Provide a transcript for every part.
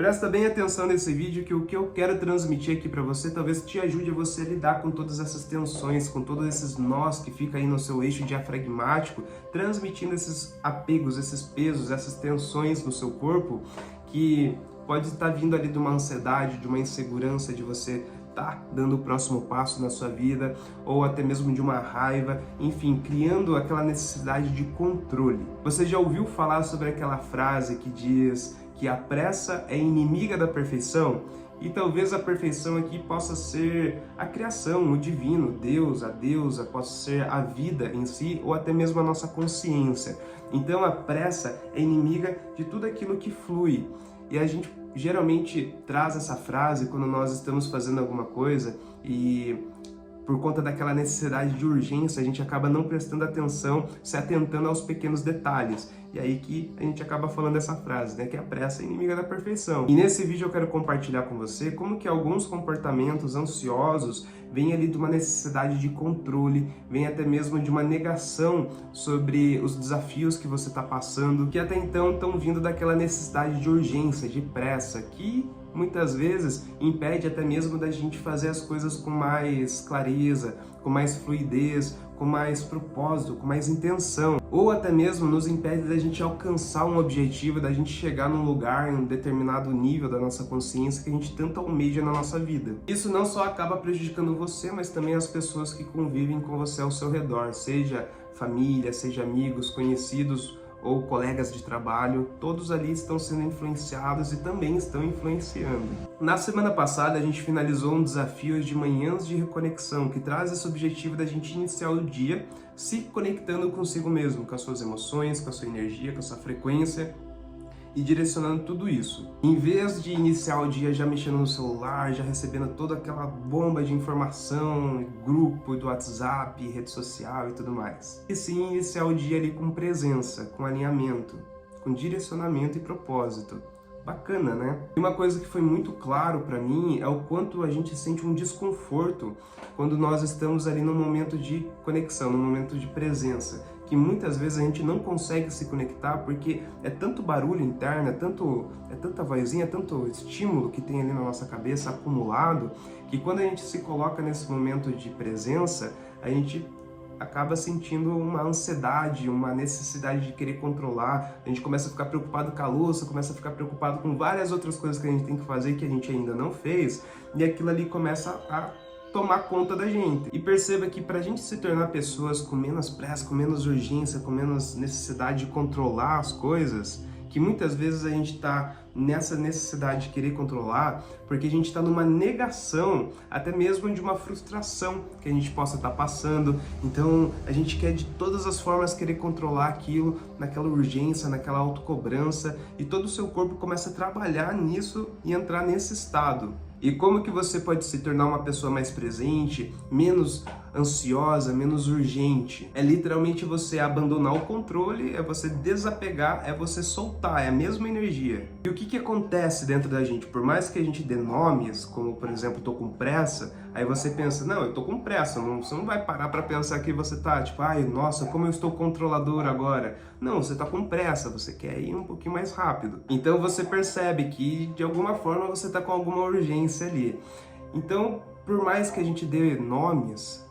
Presta bem atenção nesse vídeo que o que eu quero transmitir aqui para você talvez te ajude a você lidar com todas essas tensões, com todos esses nós que ficam aí no seu eixo diafragmático, transmitindo esses apegos, esses pesos, essas tensões no seu corpo que pode estar vindo ali de uma ansiedade, de uma insegurança de você tá dando o próximo passo na sua vida, ou até mesmo de uma raiva, enfim, criando aquela necessidade de controle. Você já ouviu falar sobre aquela frase que diz que a pressa é inimiga da perfeição? E talvez a perfeição aqui possa ser a criação, o divino, Deus, a deusa, possa ser a vida em si, ou até mesmo a nossa consciência. Então a pressa é inimiga de tudo aquilo que flui. E a gente geralmente traz essa frase quando nós estamos fazendo alguma coisa e por conta daquela necessidade de urgência, a gente acaba não prestando atenção, se atentando aos pequenos detalhes. E aí que a gente acaba falando essa frase, né? Que a pressa é inimiga da perfeição. E nesse vídeo eu quero compartilhar com você como que alguns comportamentos ansiosos vêm ali de uma necessidade de controle, vem até mesmo de uma negação sobre os desafios que você está passando, que até então estão vindo daquela necessidade de urgência, de pressa, que muitas vezes impede até mesmo da gente fazer as coisas com mais clareza, com mais fluidez, com mais propósito, com mais intenção. Ou até mesmo nos impede da gente alcançar um objetivo, da gente chegar num lugar, em um determinado nível da nossa consciência que a gente tanto almeja na nossa vida. Isso não só acaba prejudicando você, mas também as pessoas que convivem com você ao seu redor, seja família, seja amigos, conhecidos, ou colegas de trabalho, todos ali estão sendo influenciados e também estão influenciando. Na semana passada a gente finalizou um desafio de manhãs de reconexão, que traz esse objetivo da gente iniciar o dia se conectando consigo mesmo, com as suas emoções, com a sua energia, com a sua frequência, e direcionando tudo isso. Em vez de iniciar o dia já mexendo no celular, já recebendo toda aquela bomba de informação, grupo do WhatsApp, rede social e tudo mais. E sim iniciar o dia ali com presença, com alinhamento, com direcionamento e propósito. Bacana, né? E uma coisa que foi muito claro para mim é o quanto a gente sente um desconforto quando nós estamos ali no momento de conexão, no momento de presença, que muitas vezes a gente não consegue se conectar porque é tanto barulho interno, é tanta vozinha, é tanto estímulo que tem ali na nossa cabeça acumulado, que quando a gente se coloca nesse momento de presença, a gente acaba sentindo uma ansiedade, uma necessidade de querer controlar, a gente começa a ficar preocupado com a louça, começa a ficar preocupado com várias outras coisas que a gente tem que fazer que a gente ainda não fez, e aquilo ali começa a tomar conta da gente. E perceba que para a gente se tornar pessoas com menos pressa, com menos urgência, com menos necessidade de controlar as coisas, que muitas vezes a gente está nessa necessidade de querer controlar, porque a gente está numa negação, até mesmo de uma frustração que a gente possa estar passando. Então a gente quer de todas as formas querer controlar aquilo, naquela urgência, naquela autocobrança, e todo o seu corpo começa a trabalhar nisso e entrar nesse estado. E como que você pode se tornar uma pessoa mais presente, menos ansiosa, menos urgente? É literalmente você abandonar o controle, é você desapegar, é você soltar, é a mesma energia. E o que acontece dentro da gente? Por mais que a gente dê nomes, como por exemplo, tô com pressa, aí você pensa, não, eu tô com pressa, você não vai parar para pensar que você tá, tipo, ai, nossa, como eu estou controlador agora. Não, você tá com pressa, você quer ir um pouquinho mais rápido. Então você percebe que de alguma forma você tá com alguma urgência ali. Então, por mais que a gente dê nomes,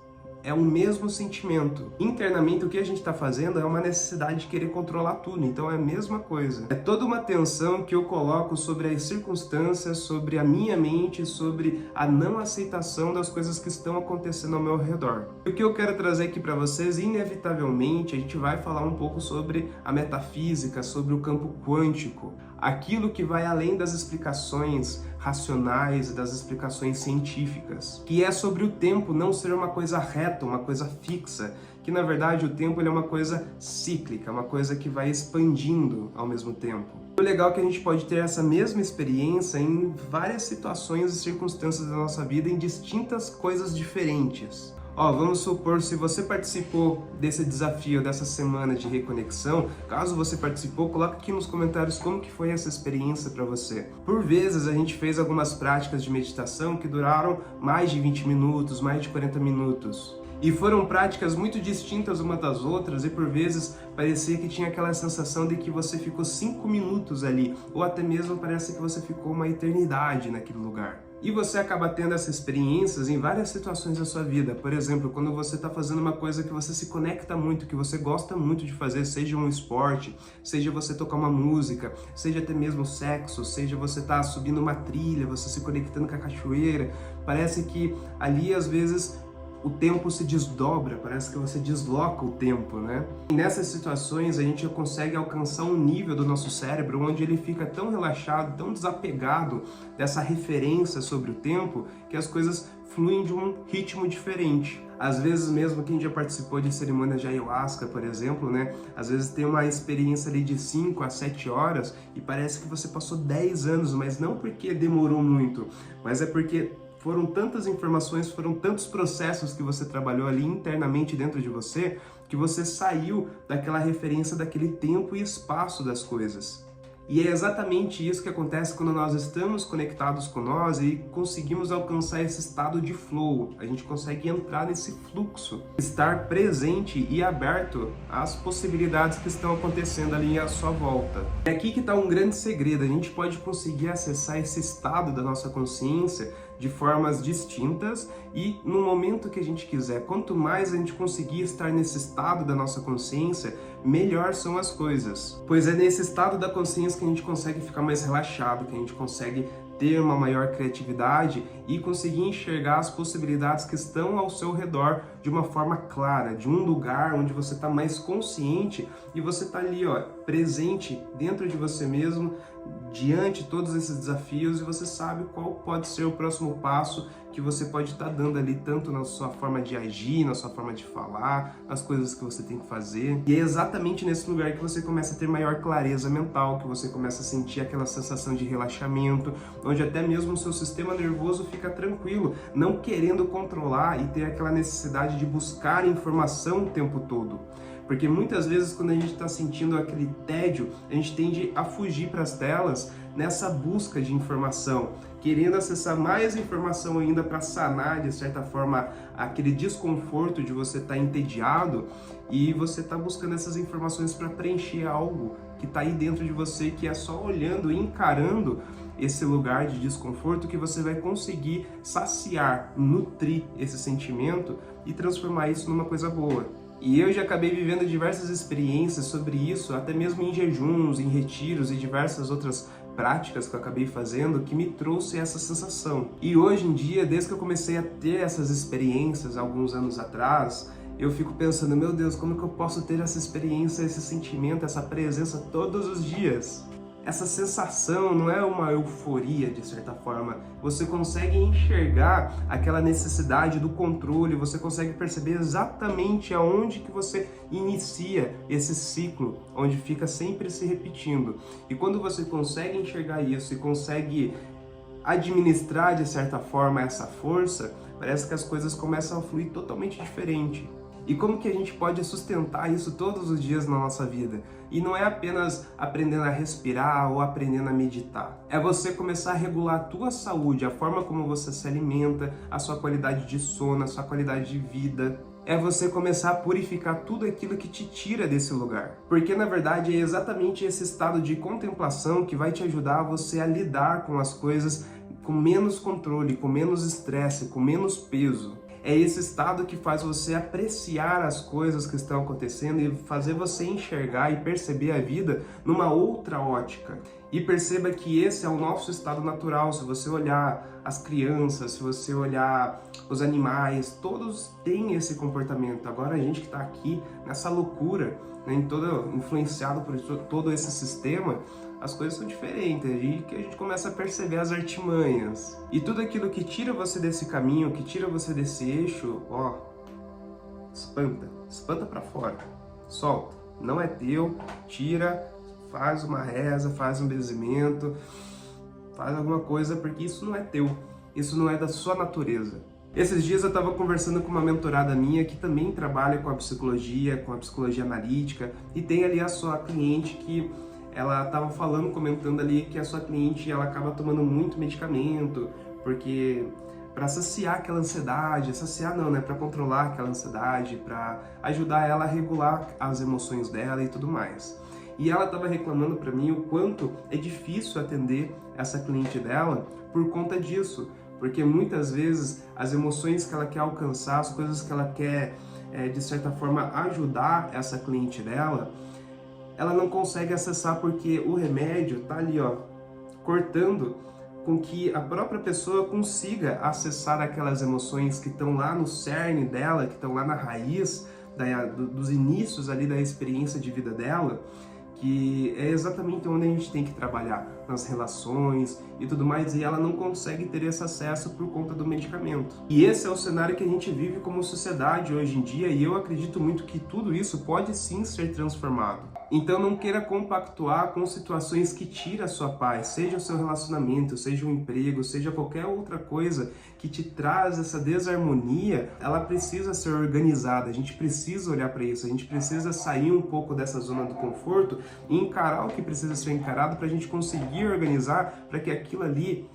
é o mesmo sentimento. Internamente, o que a gente está fazendo é uma necessidade de querer controlar tudo, então é a mesma coisa. É toda uma tensão que eu coloco sobre as circunstâncias, sobre a minha mente, sobre a não aceitação das coisas que estão acontecendo ao meu redor. E o que eu quero trazer aqui para vocês, inevitavelmente, a gente vai falar um pouco sobre a metafísica, sobre o campo quântico, aquilo que vai além das explicações racionais, das explicações científicas, que é sobre o tempo não ser uma coisa reta, uma coisa fixa, que na verdade o tempo ele é uma coisa cíclica, uma coisa que vai expandindo ao mesmo tempo. O legal é que a gente pode ter essa mesma experiência em várias situações e circunstâncias da nossa vida, em distintas coisas diferentes. Vamos supor, se você participou desse desafio dessa semana de reconexão, caso você participou, coloca aqui nos comentários como que foi essa experiência para você. Por vezes a gente fez algumas práticas de meditação que duraram mais de 20 minutos, mais de 40 minutos. E foram práticas muito distintas uma das outras e por vezes parecia que tinha aquela sensação de que você ficou 5 minutos ali, ou até mesmo parece que você ficou uma eternidade naquele lugar. E você acaba tendo essas experiências em várias situações da sua vida. Por exemplo, quando você está fazendo uma coisa que você se conecta muito, que você gosta muito de fazer, seja um esporte, seja você tocar uma música, seja até mesmo sexo, seja você estar subindo uma trilha, você se conectando com a cachoeira. Parece que ali, às vezes, o tempo se desdobra, parece que você desloca o tempo, né? E nessas situações a gente consegue alcançar um nível do nosso cérebro onde ele fica tão relaxado, tão desapegado dessa referência sobre o tempo, que as coisas fluem de um ritmo diferente. Às vezes mesmo quem já participou de cerimônias de ayahuasca, por exemplo, né? Às vezes tem uma experiência ali de 5 a 7 horas e parece que você passou 10 anos, mas não porque demorou muito, mas é porque foram tantas informações, foram tantos processos que você trabalhou ali internamente dentro de você, que você saiu daquela referência daquele tempo e espaço das coisas. E é exatamente isso que acontece quando nós estamos conectados com nós e conseguimos alcançar esse estado de flow. A gente consegue entrar nesse fluxo, estar presente e aberto às possibilidades que estão acontecendo ali à sua volta. É aqui que está um grande segredo. A gente pode conseguir acessar esse estado da nossa consciência de formas distintas e no momento que a gente quiser. Quanto mais a gente conseguir estar nesse estado da nossa consciência, melhor são as coisas. Pois é nesse estado da consciência que a gente consegue ficar mais relaxado, que a gente consegue ter uma maior criatividade e conseguir enxergar as possibilidades que estão ao seu redor de uma forma clara, de um lugar onde você está mais consciente e você está ali, ó, presente dentro de você mesmo, diante de todos esses desafios e você sabe qual pode ser o próximo passo que você pode estar dando ali, tanto na sua forma de agir, na sua forma de falar, nas coisas que você tem que fazer. E é exatamente nesse lugar que você começa a ter maior clareza mental, que você começa a sentir aquela sensação de relaxamento, onde até mesmo o seu sistema nervoso fica tranquilo, não querendo controlar e ter aquela necessidade de buscar informação o tempo todo. Porque muitas vezes quando a gente está sentindo aquele tédio, a gente tende a fugir para as telas nessa busca de informação, querendo acessar mais informação ainda para sanar, de certa forma, aquele desconforto de você estar entediado e você está buscando essas informações para preencher algo que está aí dentro de você, que é só olhando e encarando esse lugar de desconforto que você vai conseguir saciar, nutrir esse sentimento e transformar isso numa coisa boa. E eu já acabei vivendo diversas experiências sobre isso, até mesmo em jejuns, em retiros e diversas outras práticas que eu acabei fazendo que me trouxe essa sensação. E hoje em dia, desde que eu comecei a ter essas experiências alguns anos atrás, eu fico pensando, meu Deus, como que eu posso ter essa experiência, esse sentimento, essa presença todos os dias? Essa sensação não é uma euforia, de certa forma. Você consegue enxergar aquela necessidade do controle, você consegue perceber exatamente aonde que você inicia esse ciclo, onde fica sempre se repetindo. E quando você consegue enxergar isso e consegue administrar, de certa forma, essa força, parece que as coisas começam a fluir totalmente diferente. E como que a gente pode sustentar isso todos os dias na nossa vida? E não é apenas aprendendo a respirar ou aprendendo a meditar. É você começar a regular a tua saúde, a forma como você se alimenta, a sua qualidade de sono, a sua qualidade de vida. É você começar a purificar tudo aquilo que te tira desse lugar. Porque na verdade é exatamente esse estado de contemplação que vai te ajudar a você a lidar com as coisas com menos controle, com menos estresse, com menos peso. É esse estado que faz você apreciar as coisas que estão acontecendo e fazer você enxergar e perceber a vida numa outra ótica. E perceba que esse é o nosso estado natural. Se você olhar as crianças, se você olhar os animais, todos têm esse comportamento. Agora a gente que está aqui nessa loucura, né, influenciado por todo esse sistema, as coisas são diferentes, aí que a gente começa a perceber as artimanhas. E tudo aquilo que tira você desse caminho, que tira você desse eixo, ó, espanta pra fora, solta, não é teu, tira, faz uma reza, faz um benzimento, faz alguma coisa, porque isso não é teu, isso não é da sua natureza. Esses dias eu estava conversando com uma mentorada minha que também trabalha com a psicologia analítica, e tem ali a sua cliente que ela estava comentando ali que a sua cliente ela acaba tomando muito medicamento, porque para saciar aquela ansiedade, saciar não, né, para controlar aquela ansiedade, para ajudar ela a regular as emoções dela e tudo mais. E ela estava reclamando para mim o quanto é difícil atender essa cliente dela por conta disso, porque muitas vezes as emoções que ela quer alcançar, as coisas que ela quer, de certa forma, ajudar essa cliente dela, ela não consegue acessar porque o remédio tá ali, ó, cortando com que a própria pessoa consiga acessar aquelas emoções que estão lá no cerne dela, que estão lá na raiz dos inícios ali da experiência de vida dela, que é exatamente onde a gente tem que trabalhar, nas relações e tudo mais, e ela não consegue ter esse acesso por conta do medicamento. E esse é o cenário que a gente vive como sociedade hoje em dia, e eu acredito muito que tudo isso pode sim ser transformado. Então não queira compactuar com situações que tiram a sua paz, seja o seu relacionamento, seja o emprego, seja qualquer outra coisa que te traz essa desarmonia, ela precisa ser organizada, a gente precisa olhar para isso, a gente precisa sair um pouco dessa zona do conforto e encarar o que precisa ser encarado para a gente conseguir organizar para que aquilo ali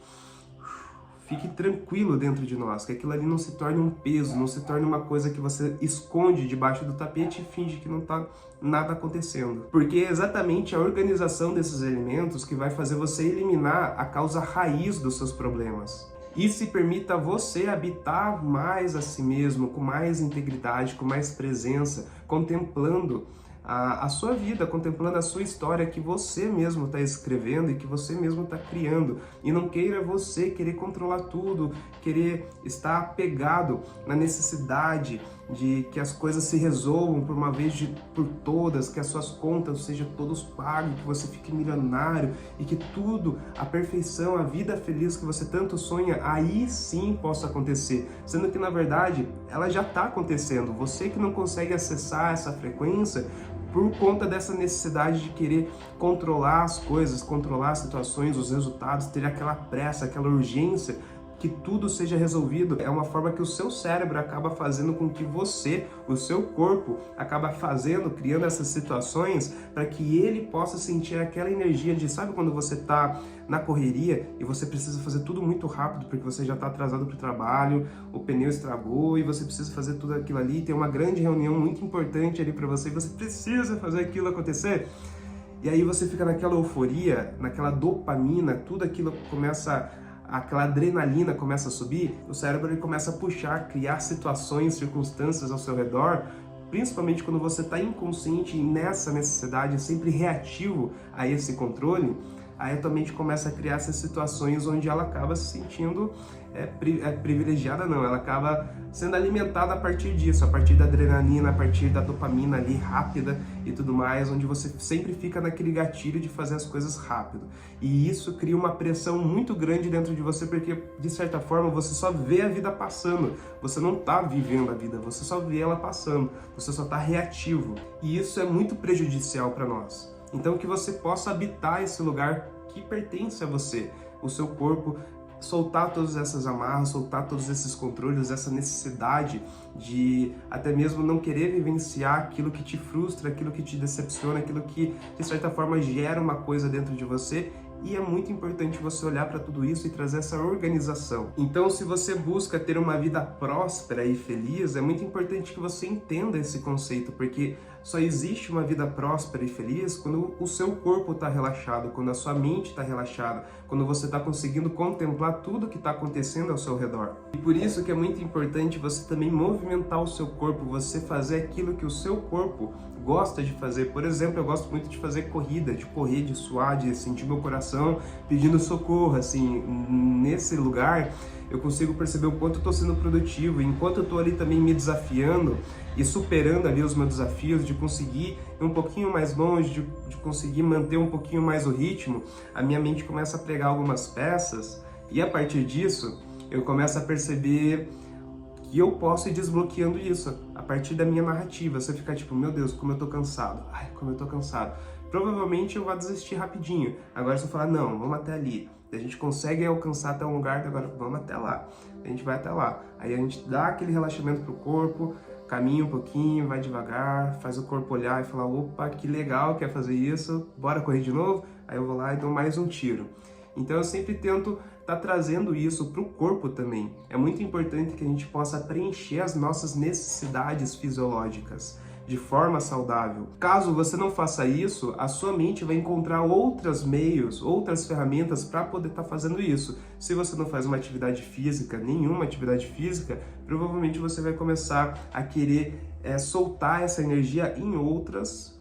fique tranquilo dentro de nós, que aquilo ali não se torne um peso, não se torne uma coisa que você esconde debaixo do tapete e finge que não está nada acontecendo. Porque é exatamente a organização desses elementos que vai fazer você eliminar a causa raiz dos seus problemas. E se permita você habitar mais a si mesmo, com mais integridade, com mais presença, contemplando a sua vida, contemplando a sua história que você mesmo está escrevendo e que você mesmo está criando. E não queira você querer controlar tudo, querer estar apegado na necessidade de que as coisas se resolvam por uma vez por todas, que as suas contas sejam todos pagos, que você fique milionário e que tudo, a perfeição, a vida feliz que você tanto sonha, aí sim possa acontecer. Sendo que, na verdade, ela já está acontecendo. Você que não consegue acessar essa frequência por conta dessa necessidade de querer controlar as coisas, controlar as situações, os resultados, ter aquela pressa, aquela urgência, que tudo seja resolvido, é uma forma que o seu cérebro acaba fazendo com que você, o seu corpo, acaba fazendo, criando essas situações para que ele possa sentir aquela energia de, sabe quando você está na correria e você precisa fazer tudo muito rápido porque você já está atrasado para o trabalho, o pneu estragou e você precisa fazer tudo aquilo ali, tem uma grande reunião muito importante ali para você e você precisa fazer aquilo acontecer? E aí você fica naquela euforia, naquela dopamina, tudo aquilo começa, aquela adrenalina começa a subir, o cérebro ele começa a puxar, criar situações, circunstâncias ao seu redor, principalmente quando você está inconsciente e nessa necessidade, sempre reativo a esse controle, aí a tua mente começa a criar essas situações onde ela acaba se sentindo privilegiada, não, ela acaba sendo alimentada a partir disso, a partir da adrenalina, a partir da dopamina ali rápida e tudo mais, onde você sempre fica naquele gatilho de fazer as coisas rápido. E isso cria uma pressão muito grande dentro de você, porque de certa forma você só vê a vida passando, você não está vivendo a vida, você só vê ela passando, você só está reativo. E isso é muito prejudicial para nós. Então que você possa habitar esse lugar que pertence a você, o seu corpo, soltar todas essas amarras, soltar todos esses controles, essa necessidade de até mesmo não querer vivenciar aquilo que te frustra, aquilo que te decepciona, aquilo que de certa forma gera uma coisa dentro de você. E é muito importante você olhar para tudo isso e trazer essa organização. Então, se você busca ter uma vida próspera e feliz, é muito importante que você entenda esse conceito, porque só existe uma vida próspera e feliz quando o seu corpo está relaxado, quando a sua mente está relaxada, quando você está conseguindo contemplar tudo que está acontecendo ao seu redor. E por isso que é muito importante você também movimentar o seu corpo, você fazer aquilo que o seu corpo gosta de fazer. Por exemplo, eu gosto muito de fazer corrida, de correr, de suar, de sentir meu coração pedindo socorro, assim, nesse lugar eu consigo perceber o quanto eu estou sendo produtivo, enquanto eu estou ali também me desafiando e superando ali os meus desafios, de conseguir ir um pouquinho mais longe, de conseguir manter um pouquinho mais o ritmo, a minha mente começa a pregar algumas peças e a partir disso eu começo a perceber que eu posso ir desbloqueando isso a partir da minha narrativa. Você ficar tipo, meu Deus, como eu tô cansado, ai, como eu tô cansado. Provavelmente eu vou desistir rapidinho. Agora se eu falar, não, vamos até ali. A gente consegue alcançar até um lugar, agora vamos até lá. A gente vai até lá. Aí a gente dá aquele relaxamento pro corpo, caminha um pouquinho, vai devagar, faz o corpo olhar e falar, opa, que legal, quer fazer isso, bora correr de novo? Aí eu vou lá e dou mais um tiro. Então eu sempre tento estar trazendo isso para o corpo também. É muito importante que a gente possa preencher as nossas necessidades fisiológicas de forma saudável. Caso você não faça isso, a sua mente vai encontrar outros meios, outras ferramentas para poder estar fazendo isso. Se você não faz uma atividade física, nenhuma atividade física, provavelmente você vai começar a querer soltar essa energia em outras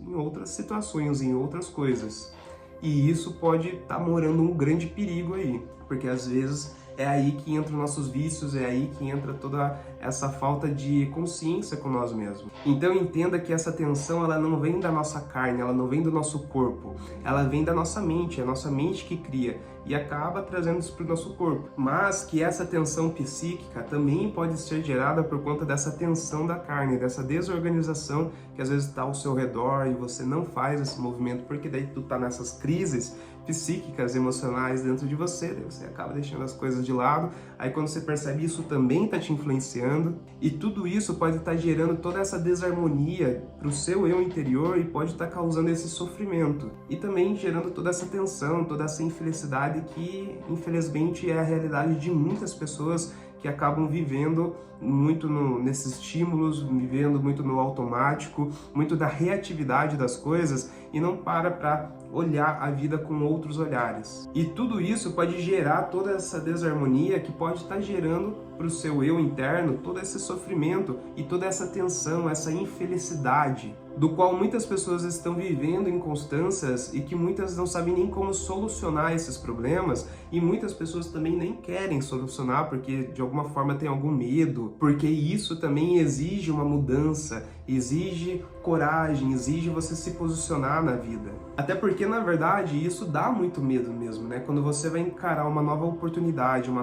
situações, em outras coisas. E isso pode estar morando um grande perigo aí, porque às vezes é aí que entram nossos vícios, é aí que entra toda essa falta de consciência com nós mesmos. Então entenda que essa tensão, ela não vem da nossa carne, ela não vem do nosso corpo, ela vem da nossa mente, é a nossa mente que cria e acaba trazendo isso para o nosso corpo. Mas que essa tensão psíquica também pode ser gerada por conta dessa tensão da carne, dessa desorganização que às vezes está ao seu redor e você não faz esse movimento, porque daí tu tá nessas crises psíquicas, emocionais dentro de você, daí você acaba deixando as coisas de lado, aí quando você percebe isso também está te influenciando, e tudo isso pode estar gerando toda essa desarmonia para o seu eu interior e pode estar causando esse sofrimento, e também gerando toda essa tensão, toda essa infelicidade que infelizmente é a realidade de muitas pessoas que acabam vivendo muito nesses estímulos, vivendo muito no automático, muito da reatividade das coisas e não para olhar a vida com outros olhares. E tudo isso pode gerar toda essa desarmonia que pode estar gerando para o seu eu interno todo esse sofrimento e toda essa tensão, essa infelicidade, do qual muitas pessoas estão vivendo inconstâncias e que muitas não sabem nem como solucionar esses problemas, e muitas pessoas também nem querem solucionar porque de alguma forma tem algum medo, porque isso também exige uma mudança, exige coragem, exige você se posicionar na vida. Até porque, na verdade, isso dá muito medo mesmo, né? Quando você vai encarar uma nova oportunidade, um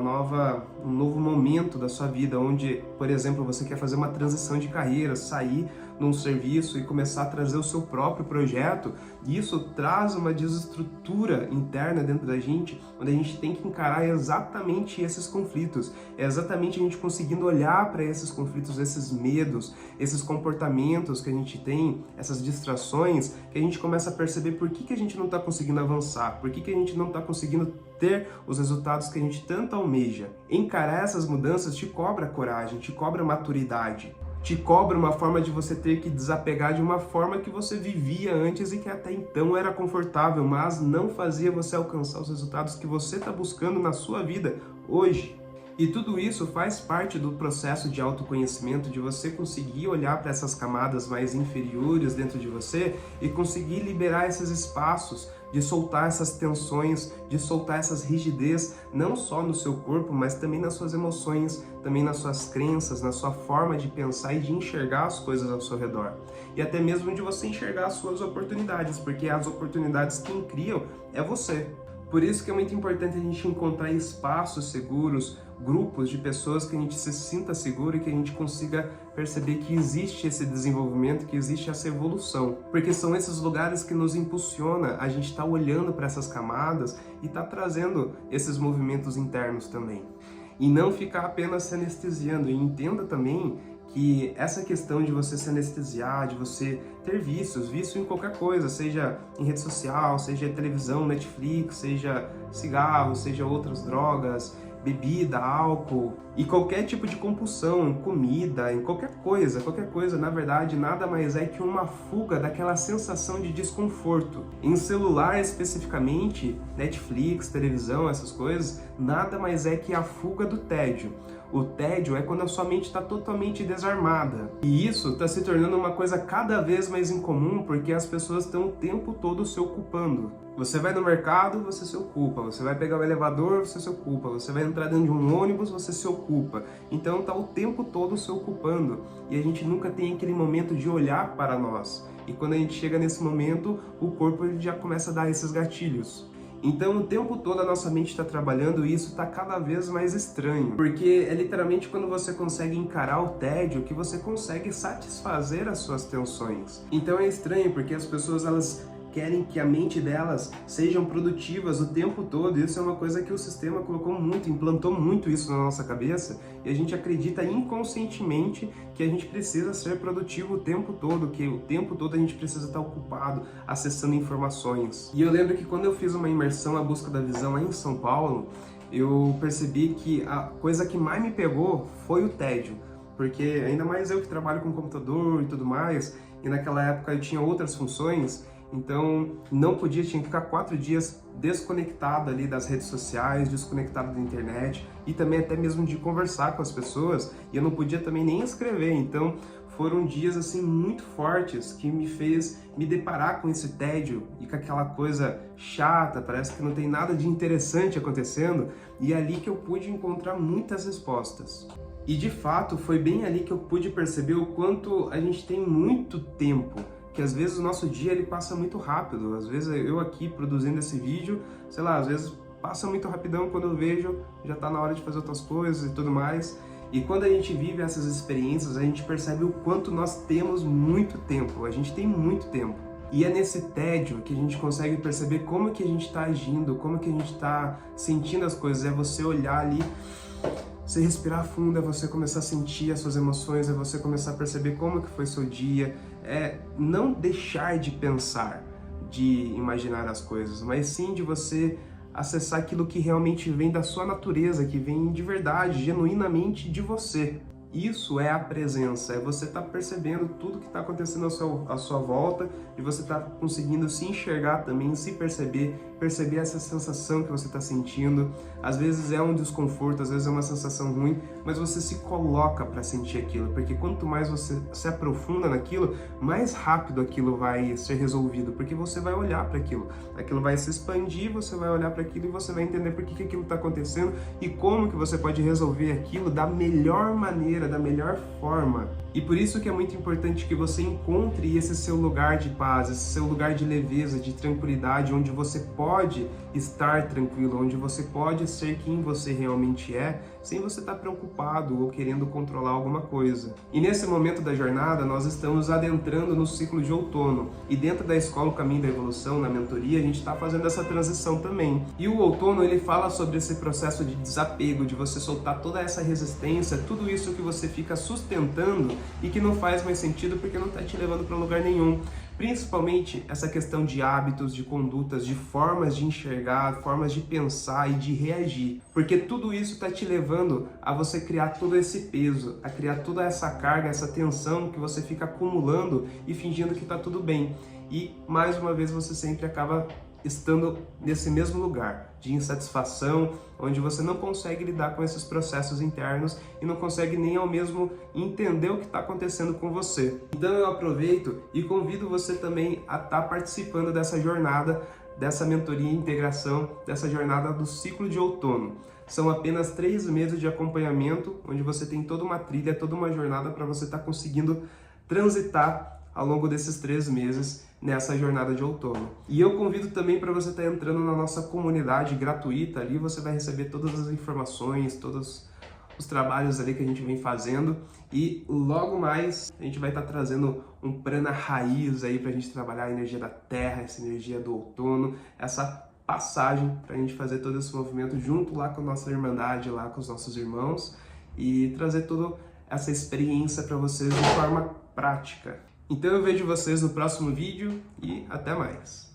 novo momento da sua vida, onde, por exemplo, você quer fazer uma transição de carreira, sair num serviço e começar a trazer o seu próprio projeto, isso traz uma desestrutura interna dentro da gente, onde a gente tem que encarar exatamente esses conflitos, é exatamente a gente conseguindo olhar para esses conflitos, esses medos, esses comportamentos que a gente tem, essas distrações, que a gente começa a perceber por que a gente não está conseguindo avançar, por que a gente não está conseguindo ter os resultados que a gente tanto almeja. Encarar essas mudanças te cobra coragem, te cobra maturidade, te cobra uma forma de você ter que desapegar de uma forma que você vivia antes e que até então era confortável, mas não fazia você alcançar os resultados que você está buscando na sua vida hoje. E tudo isso faz parte do processo de autoconhecimento, de você conseguir olhar para essas camadas mais inferiores dentro de você e conseguir liberar esses espaços, de soltar essas tensões, de soltar essas rigidez, não só no seu corpo, mas também nas suas emoções, também nas suas crenças, na sua forma de pensar e de enxergar as coisas ao seu redor. E até mesmo de você enxergar as suas oportunidades, porque as oportunidades quem criam é você. Por isso que é muito importante a gente encontrar espaços seguros, grupos de pessoas que a gente se sinta seguro e que a gente consiga perceber que existe esse desenvolvimento, que existe essa evolução. Porque são esses lugares que nos impulsiona a gente estar olhando para essas camadas e estar trazendo esses movimentos internos também. E não ficar apenas se anestesiando. E entenda também que essa questão de você se anestesiar, de você ter vício em qualquer coisa, seja em rede social, seja televisão, Netflix, seja cigarro, seja outras drogas, bebida, álcool e qualquer tipo de compulsão, em comida, em qualquer coisa, na verdade, nada mais é que uma fuga daquela sensação de desconforto. Em celular especificamente, Netflix, televisão, essas coisas, nada mais é que a fuga do tédio. O tédio é quando a sua mente está totalmente desarmada. E isso está se tornando uma coisa cada vez mais incomum porque as pessoas estão o tempo todo se ocupando. Você vai no mercado, você se ocupa. Você vai pegar o elevador, você se ocupa. Você vai entrar dentro de um ônibus, você se ocupa. Então está o tempo todo se ocupando. E a gente nunca tem aquele momento de olhar para nós. E quando a gente chega nesse momento, o corpo já começa a dar esses gatilhos. Então, o tempo todo a nossa mente está trabalhando e isso está cada vez mais estranho. Porque é literalmente quando você consegue encarar o tédio que você consegue satisfazer as suas tensões. Então é estranho porque as pessoas, elas querem que a mente delas sejam produtivas o tempo todo. Isso é uma coisa que o sistema colocou muito, implantou muito isso na nossa cabeça, e a gente acredita inconscientemente que a gente precisa ser produtivo o tempo todo, que o tempo todo a gente precisa estar ocupado acessando informações. E eu lembro que quando eu fiz uma imersão à busca da visão lá em São Paulo, eu percebi que a coisa que mais me pegou foi o tédio, porque ainda mais eu que trabalho com computador e tudo mais, e naquela época eu tinha outras funções, então não podia, tinha que ficar 4 dias desconectado ali das redes sociais, desconectado da internet e também até mesmo de conversar com as pessoas, e eu não podia também nem escrever. Então foram dias assim muito fortes que me fez me deparar com esse tédio e com aquela coisa chata, parece que não tem nada de interessante acontecendo, e é ali que eu pude encontrar muitas respostas. E de fato foi bem ali que eu pude perceber o quanto a gente tem muito tempo, que às vezes o nosso dia ele passa muito rápido. Às vezes eu aqui produzindo esse vídeo, sei lá, às vezes passa muito rapidão, quando eu vejo já tá na hora de fazer outras coisas e tudo mais. E quando a gente vive essas experiências, a gente percebe o quanto nós temos muito tempo, a gente tem muito tempo. E é nesse tédio que a gente consegue perceber como que a gente está agindo, como que a gente está sentindo as coisas. É você olhar ali, você respirar fundo, é você começar a sentir as suas emoções, é você começar a perceber como que foi seu dia, é não deixar de pensar, de imaginar as coisas, mas sim de você acessar aquilo que realmente vem da sua natureza, que vem de verdade, genuinamente de você. Isso é a presença, é você estar percebendo tudo que está acontecendo à sua volta, e você estar conseguindo se enxergar também, se perceber, perceber essa sensação que você está sentindo. Às vezes é um desconforto, às vezes é uma sensação ruim, mas você se coloca para sentir aquilo, porque quanto mais você se aprofunda naquilo, mais rápido aquilo vai ser resolvido, porque você vai olhar para aquilo, aquilo vai se expandir, você vai olhar para aquilo e você vai entender por que aquilo está acontecendo e como que você pode resolver aquilo da melhor maneira, da melhor forma. E por isso que é muito importante que você encontre esse seu lugar de paz, esse seu lugar de leveza, de tranquilidade, onde você pode estar tranquilo, onde você pode ser quem você realmente é, sem você estar preocupado ou querendo controlar alguma coisa. E nesse momento da jornada, nós estamos adentrando no ciclo de outono. E dentro da Escola O Caminho da Evolução, na mentoria, a gente está fazendo essa transição também. E o outono, ele fala sobre esse processo de desapego, de você soltar toda essa resistência, tudo isso que você fica sustentando e que não faz mais sentido porque não está te levando para lugar nenhum. Principalmente essa questão de hábitos, de condutas, de formas de enxergar, formas de pensar e de reagir. Porque tudo isso está te levando a você criar todo esse peso, a criar toda essa carga, essa tensão que você fica acumulando e fingindo que está tudo bem. E mais uma vez você sempre acaba estando nesse mesmo lugar de insatisfação, onde você não consegue lidar com esses processos internos e não consegue nem ao mesmo entender o que está acontecendo com você. Então eu aproveito e convido você também a estar participando dessa jornada, dessa mentoria e integração, dessa jornada do ciclo de outono. São apenas 3 meses de acompanhamento, onde você tem toda uma trilha, toda uma jornada para você estar conseguindo transitar ao longo desses 3 meses nessa jornada de outono. E eu convido também para você estar entrando na nossa comunidade gratuita. Ali você vai receber todas as informações, todos os trabalhos ali que a gente vem fazendo, e logo mais a gente vai estar trazendo um prana raiz aí para a gente trabalhar a energia da terra, essa energia do outono, essa passagem para a gente fazer todo esse movimento junto lá com a nossa irmandade, lá com os nossos irmãos, e trazer toda essa experiência para vocês de forma prática. Então eu vejo vocês no próximo vídeo e até mais!